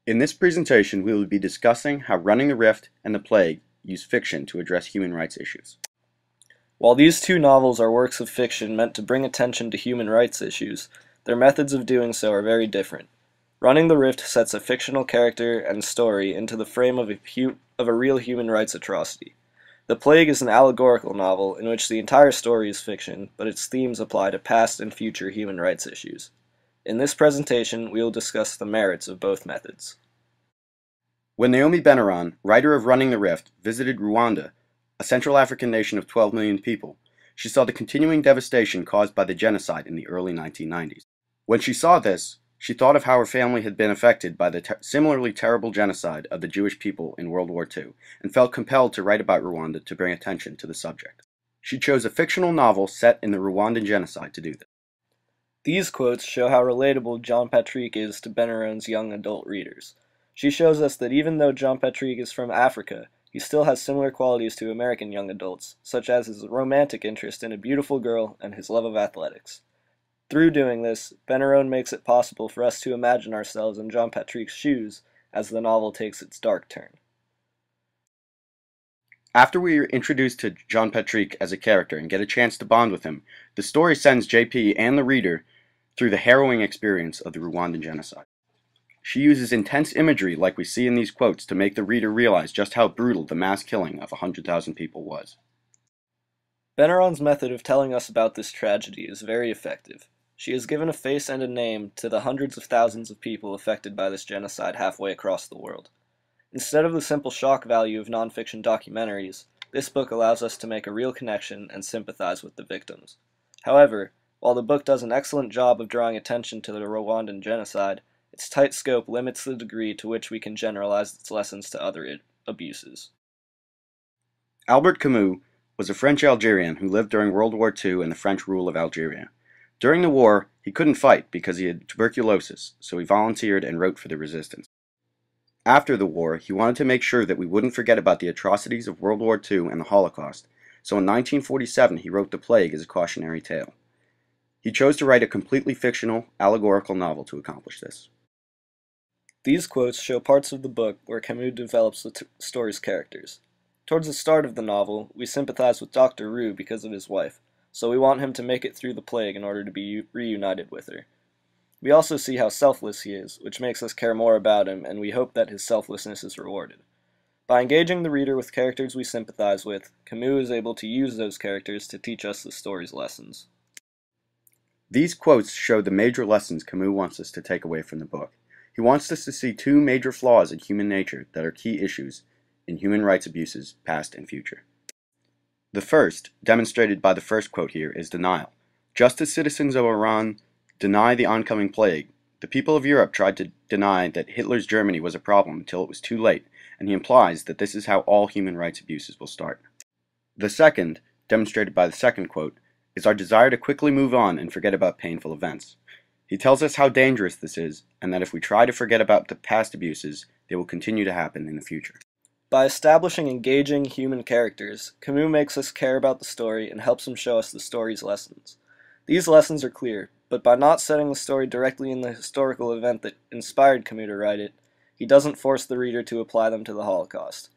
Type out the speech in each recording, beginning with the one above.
In this presentation, we will be discussing how Running the Rift and The Plague use fiction to address human rights issues. While these two novels are works of fiction meant to bring attention to human rights issues, their methods of doing so are very different. Running the Rift sets a fictional character and story into the frame of a real human rights atrocity. The Plague is an allegorical novel in which the entire story is fiction, but its themes apply to past and future human rights issues. In this presentation, we will discuss the merits of both methods. When Naomi Benaron, writer of Running the Rift, visited Rwanda, a Central African nation of 12 million people, she saw the continuing devastation caused by the genocide in the early 1990s. When she saw this, she thought of how her family had been affected by the similarly terrible genocide of the Jewish people in World War II, and felt compelled to write about Rwanda to bring attention to the subject. She chose a fictional novel set in the Rwandan genocide to do this. These quotes show how relatable Jean Patrick is to Benaron's young adult readers. She shows us that even though Jean Patrick is from Africa, he still has similar qualities to American young adults, such as his romantic interest in a beautiful girl and his love of athletics. Through doing this, Benaron makes it possible for us to imagine ourselves in Jean Patrick's shoes as the novel takes its dark turn. After we are introduced to Jean Patrick as a character and get a chance to bond with him, the story sends JP and the reader through the harrowing experience of the Rwandan genocide. She uses intense imagery like we see in these quotes to make the reader realize just how brutal the mass killing of 100,000 people was. Benaron's method of telling us about this tragedy is very effective. She has given a face and a name to the hundreds of thousands of people affected by this genocide halfway across the world. Instead of the simple shock value of nonfiction documentaries, this book allows us to make a real connection and sympathize with the victims. However, while the book does an excellent job of drawing attention to the Rwandan genocide, its tight scope limits the degree to which we can generalize its lessons to other abuses. Albert Camus was a French Algerian who lived during World War II and the French rule of Algeria. During the war, he couldn't fight because he had tuberculosis, so he volunteered and wrote for the resistance. After the war, he wanted to make sure that we wouldn't forget about the atrocities of World War II and the Holocaust, so in 1947 he wrote The Plague as a cautionary tale. He chose to write a completely fictional, allegorical novel to accomplish this. These quotes show parts of the book where Camus develops the story's characters. Towards the start of the novel, we sympathize with Dr. Roux because of his wife, so we want him to make it through the plague in order to be reunited with her. We also see how selfless he is, which makes us care more about him, and we hope that his selflessness is rewarded. By engaging the reader with characters we sympathize with, Camus is able to use those characters to teach us the story's lessons. These quotes show the major lessons Camus wants us to take away from the book. He wants us to see two major flaws in human nature that are key issues in human rights abuses, past and future. The first, demonstrated by the first quote here, is denial. Just as citizens of Iran deny the oncoming plague, the people of Europe tried to deny that Hitler's Germany was a problem until it was too late, and he implies that this is how all human rights abuses will start. The second, demonstrated by the second quote, is our desire to quickly move on and forget about painful events. He tells us how dangerous this is, and that if we try to forget about the past abuses, they will continue to happen in the future. By establishing engaging human characters, Camus makes us care about the story and helps him show us the story's lessons. These lessons are clear, but by not setting the story directly in the historical event that inspired Camus to write it, he doesn't force the reader to apply them to the Holocaust.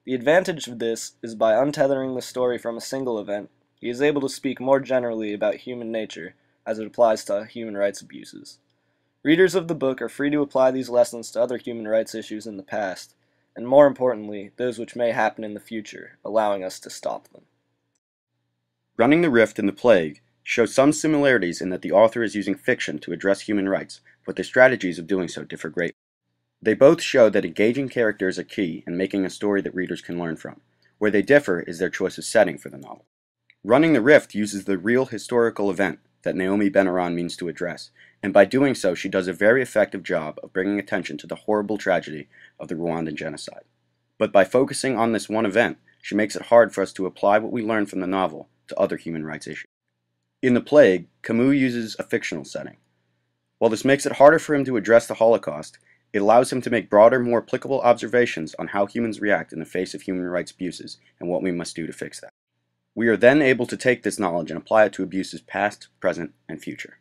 The advantage of this is by untethering the story from a single event, he is able to speak more generally about human nature as it applies to human rights abuses. Readers of the book are free to apply these lessons to other human rights issues in the past, and more importantly, those which may happen in the future, allowing us to stop them. Running the Rift and The Plague show some similarities in that the author is using fiction to address human rights, but their strategies of doing so differ greatly. They both show that engaging characters are key in making a story that readers can learn from. Where they differ is their choice of setting for the novel. Running the Rift uses the real historical event that Naomi Benaron means to address, and by doing so she does a very effective job of bringing attention to the horrible tragedy of the Rwandan genocide. But by focusing on this one event, she makes it hard for us to apply what we learn from the novel to other human rights issues. In The Plague, Camus uses a fictional setting. While this makes it harder for him to address the Holocaust, it allows him to make broader, more applicable observations on how humans react in the face of human rights abuses and what we must do to fix that. We are then able to take this knowledge and apply it to abuses past, present, and future.